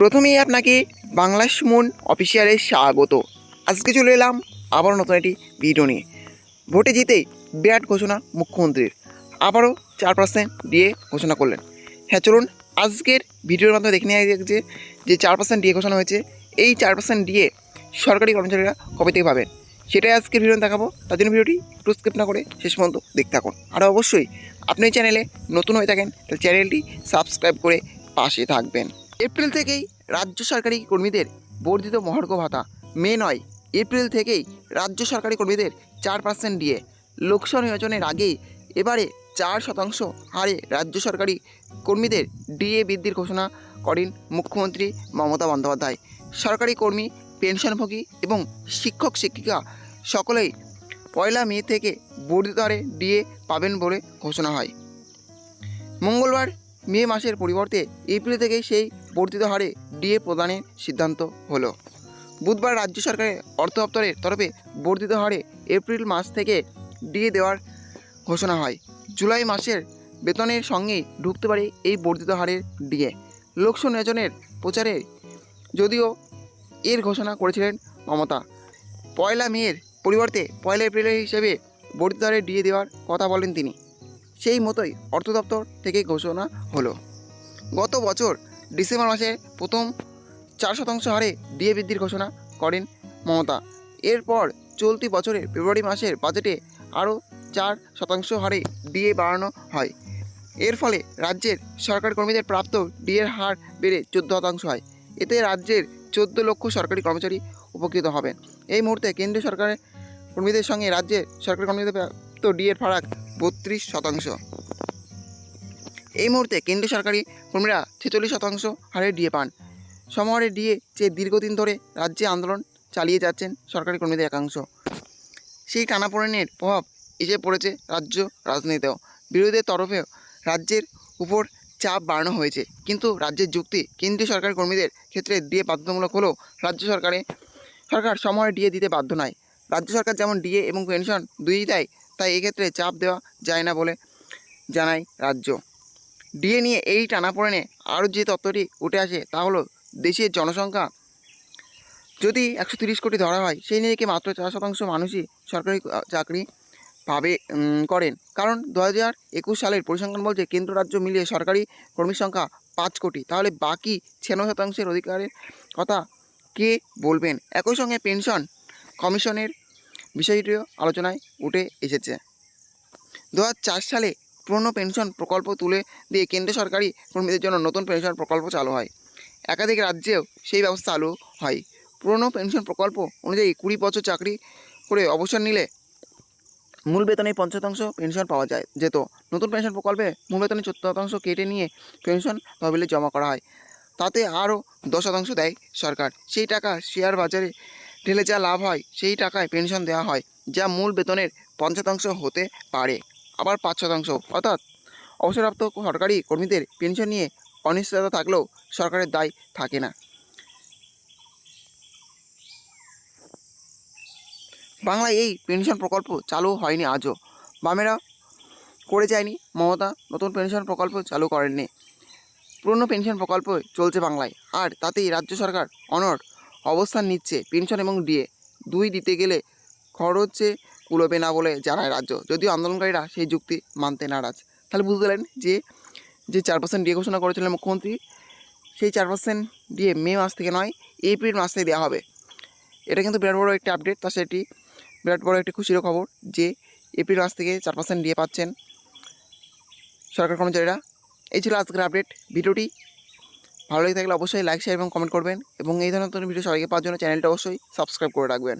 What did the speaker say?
প্রথমেই আপনাকে বাংলা সুমন অফিসিয়ালে স্বাগত। আজকে চলে এলাম আবারও নতুন একটি ভিডিও নিয়ে। ভোটে জিতেই বিরাট ঘোষণা মুখ্যমন্ত্রীর, আবারও 4% ডিএ ঘোষণা করলেন। হ্যাঁ, চলুন আজকের ভিডিওর মাধ্যমে দেখে নেওয়া যাক যে 4% ডিএ ঘোষণা হয়েছে, এই 4% ডিএ সরকারি কর্মচারীরা কবে থেকে পাবেন সেটাই আজকের ভিডিও দেখাবো। তার জন্য ভিডিওটি একটু স্কিপ না করে শেষ পর্যন্ত দেখতে থাকুন। আর অবশ্যই আপনি চ্যানেলে নতুন হয়ে থাকেন তাহলে চ্যানেলটি সাবস্ক্রাইব করে পাশে থাকবেন। এপ্রিল থেকেই রাজ্য সরকারি কর্মীদের বর্ধিত মহার্ঘ ভাতা, মে নয় এপ্রিল থেকেই রাজ্য সরকারি কর্মীদের 4% ডিএ। লোকসভা নির্বাচনের আগেই এবারে 4% হারে রাজ্য সরকারি কর্মীদের ডিএ বৃদ্ধির ঘোষণা করেন মুখ্যমন্ত্রী মমতা বন্দ্যোপাধ্যায়। সরকারি কর্মী, পেনশনভোগী এবং শিক্ষক শিক্ষিকা সকলেই 1 মে থেকে বর্ধিত হারে ডিএ পাবেন বলে ঘোষণা হয়। মঙ্গলবার মে মাসের পরিবর্তে এপ্রিল থেকে সেই বর্ধিত হারে ডিএ প্রদানের সিদ্ধান্ত হলো। বুধবার রাজ্য সরকারের অর্থ দপ্তরের তরফে বর্ধিত হারে এপ্রিল মাস থেকে ডিএ দেওয়ার ঘোষণা হয়। জুলাই মাসের বেতনের সঙ্গেই ঢুকতে পারে এই বর্ধিত হারের ডিএ। লোকসভা নির্বাচনের প্রচারে যদিও এর ঘোষণা করেছিলেন মমতা, 1 মের পরিবর্তে 1 এপ্রিলের হিসেবে বর্ধিত হারে ডিএ দেওয়ার কথা বলেন তিনি। সেই মতোই অর্থ দপ্তর থেকে ঘোষণা হলো। গত বছর ডিসেম্বর মাসে প্রথম 4% হারে ডিএ বৃদ্ধির ঘোষণা করেন মমতা। এরপর চলতি বছরের ফেব্রুয়ারি মাসের বাজেটে আরও 4% হারে ডিএ বাড়ানো হয়। এর ফলে রাজ্যের সরকারি কর্মীদের প্রাপ্ত ডিএর হার বেড়ে 14% হয়। এতে রাজ্যের 14 লক্ষ সরকারি কর্মচারী উপকৃত হবেন। এই মুহূর্তে কেন্দ্রীয় সরকারের কর্মীদের সঙ্গে রাজ্যের সরকারি কর্মীদের প্রাপ্ত ডিএর ফারাক 32%। এই মুহূর্তে কেন্দ্রীয় সরকারি কর্মীরা 46% হারে ডিএ পান। সমহারে ডিএ চেয়ে দীর্ঘদিন ধরে রাজ্যে আন্দোলন চালিয়ে যাচ্ছেন সরকারি কর্মীদের একাংশ। সেই টানাপোড়েনের প্রভাব এসে পড়েছে রাজ্য রাজনীতিতেও। বিরোধীদের তরফেও রাজ্যের উপর চাপ বাড়ানো হয়েছে, কিন্তু রাজ্যের যুক্তি কেন্দ্রীয় সরকারি কর্মীদের ক্ষেত্রে ডিএ বাধ্যতামূলক হলেও রাজ্য সরকার সমহারে ডিএ দিতে বাধ্য নয়। রাজ্য সরকার যেমন ডিএ এবং পেনশন দুইই দেয়, তাই এক্ষেত্রে চাপ দেওয়া যায় না বলে জানায় রাজ্য। ডিএ নিয়ে এই টানাপোড়েনে আরও যে তত্ত্বটি উঠে আসে তা হলো, দেশের জনসংখ্যা যদি 130 কোটি ধরা হয়, সেই নিরিখে মাত্র 4% মানুষই সরকারি চাকরি করেন। কারণ 2021 সালের পরিসংখ্যান বলছে কেন্দ্র রাজ্য মিলিয়ে সরকারি কর্মীর সংখ্যা 5 কোটি। তাহলে বাকি 96% অধিকারের কথা কে বলবেন? একই সঙ্গে পেনশন কমিশনের বিষয়টিও আলোচনায় উঠে এসেছে। 2004 সালে পুরনো পেনশন প্রকল্প তুলে দিয়ে কেন্দ্র সরকারি কর্মীদের জন্য নতুন পেনশন প্রকল্প চালু হয়। একাধিক রাজ্যেও সেই ব্যবস্থা চালু হয়। পুরনো পেনশন প্রকল্প অনুযায়ী 20 বছর চাকরি করে অবসর নিলে মূল বেতনের 50% পেনশন পাওয়া যেত। নতুন পেনশন প্রকল্পে মূল বেতনের 14% কেটে নিয়ে পেনশন তহবিলে জমা করা হয়। তাতে আরও 10% দেয় সরকার। সেই টাকা শেয়ার বাজারে ঢেলে যা লাভ হয় সেই টাকায় পেনশন দেওয়া হয়, যা মূল বেতনের 50% হতে পারে, আবার 5%। অর্থাৎ অবসরপ্রাপ্ত সরকারি কর্মীদের পেনশন নিয়ে অনিশ্চয়তা থাকলেও সরকারের দায় থাকে না। বাংলায় এই পেনশন প্রকল্প চালু হয়নি আজও। বামেরা করে যায়নি, মমতা নতুন পেনশন প্রকল্প চালু করেননি। পুরনো পেনশন প্রকল্প চলছে বাংলায়, আর তাতেই রাজ্য সরকার অনড় অবস্থান নিচ্ছে। পেনশন এবং ডিএ দুই দিতে গেলে খরচে কুলোবে না বলে জানায় রাজ্য, যদিও আন্দোলনকারীরা সেই যুক্তি মানতে নারাজ। তাহলে বুঝতে পারলেন যে 4% ডিএ ঘোষণা করেছিলেন মুখ্যমন্ত্রী, সেই 4% ডিএ মে মাস থেকে নয় এপ্রিল মাস থেকে দেওয়া হবে। এটা কিন্তু বিরাট বড় একটি আপডেট, তা সেটি বিরাট বড় একটি খুশির খবর যে এপ্রিল মাস থেকে 4% ডিএ পাচ্ছেন সরকারি কর্মচারীরা। এই ছিল আজকের আপডেট। ভিডিওটি ভালো লেগে থাকলে অবশ্যই লাইক, শেয়ার এবং কমেন্ট করবেন, এবং এই ধরনের নতুন ভিডিও সবাইকে পাওয়ার জন্য চ্যানেলটা অবশ্যই সাবস্ক্রাইব করে রাখবেন।